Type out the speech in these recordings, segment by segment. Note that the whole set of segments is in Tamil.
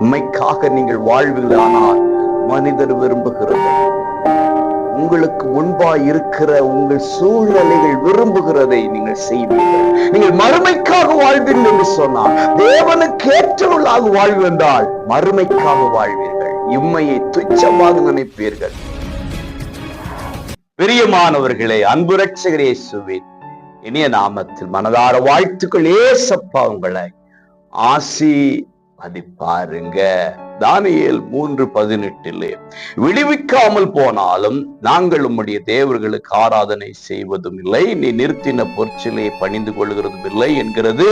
உண்மைக்காக நீங்கள் வாழ்வீர்களானால் மனிதர் விரும்புகிறதை, உங்களுக்கு முன்பாய் இருக்கிற உங்கள் சூழ்நிலைகள் விரும்புகிறதை நீங்கள் செய்வீர்கள். நீங்கள் மறுமைக்காக வாழ்வீர்கள் என்று சொன்னால், தேவனுக்கு ஏற்றவர்களாக வாழ்வென்றால் மறுமைக்காக வாழ்வீர்கள். இம்மையை துச்சமாக நினைப்பீர்கள். பிரியமானவர்களே, அன்பு இரட்சகர் இயேசுவின் இனிய நாமத்தில் மனதார வாழ்த்துக்கள். ஏசப்பா உங்களை ஆசீர்வதிப்பாருங்க. தானியேல் 3:18 விடுவிக்காமல் போனாலும் நாங்கள் உம்முடைய தேவர்களுக்கு ஆராதனை செய்வதும் இல்லை, நீ நிறுத்தின பொற்சிலை பணிந்து கொள்கிறதும் இல்லை என்கிறது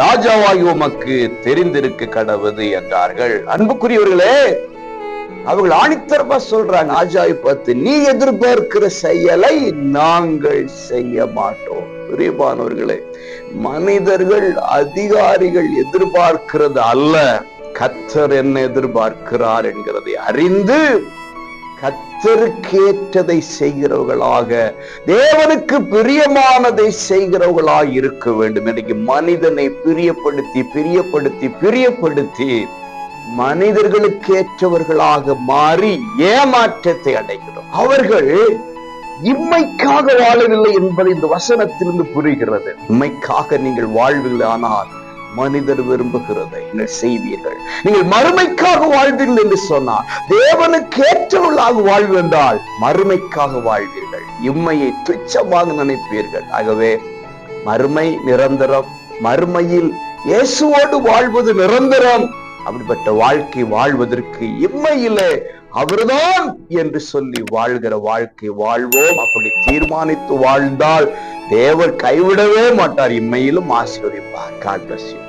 ராஜாவாகி உமக்கு தெரிந்திருக்க கடவுது என்றார்கள். அன்புக்குரியவர்களே, அவர்கள் ஆணித்தரமா சொல்றாங்க, ராஜாவை பார்த்து, நீ எதிர்பார்க்கிற செயலை நாங்கள் செய்ய மாட்டோம். பிரியமானவர்களே, மனிதர்கள் அதிகாரிகள் எதிர்பார்க்கிறது அல்ல, கர்த்தர் என்ன எதிர்பார்க்கிறார் என்கிறதை அறிந்து கர்த்தருக்கேற்றதை செய்கிறவர்களாக, தேவனுக்கு பிரியமானதை செய்கிறவர்களாக இருக்க வேண்டும். இன்னைக்கு மனிதனை பிரியப்படுத்தி மனிதர்களுக்கு ஏற்றவர்களாக மாறி ஏமாற்றத்தை அடைகிறோம். அவர்கள் இம்மைக்காக வாழவில்லை என்பது இந்த வசனத்திலிருந்து புரிகிறது. இம்மைக்காக நீங்கள் வாழ்வீர்களானால் மனிதர் விரும்புகிறதை நீங்கள் செய்வீர்கள். நீங்கள் மறுமைக்காக வாழ்வீர்கள் என்று சொன்னால், தேவனுக்கு ஏற்றவர்களாக வாழ்வென்றால் மறுமைக்காக வாழ்வீர்கள். இம்மையை துச்சமாக நினைப்பீர்கள். ஆகவே மறுமை நிரந்தரம், மறுமையில் இயேசுவோடு வாழ்வது நிரந்தரம். அப்படிப்பட்ட வாழ்க்கை வாழ்வதற்கு இம்மையிலே அவர்தான் என்று சொல்லி வாழ்கிற வாழ்க்கை வாழ்வோம். அப்படி தீர்மானித்து வாழ்ந்தால் தேவர் கைவிடவே மாட்டார், இம்மையிலும் ஆசீர்வதிப்பார். God bless you.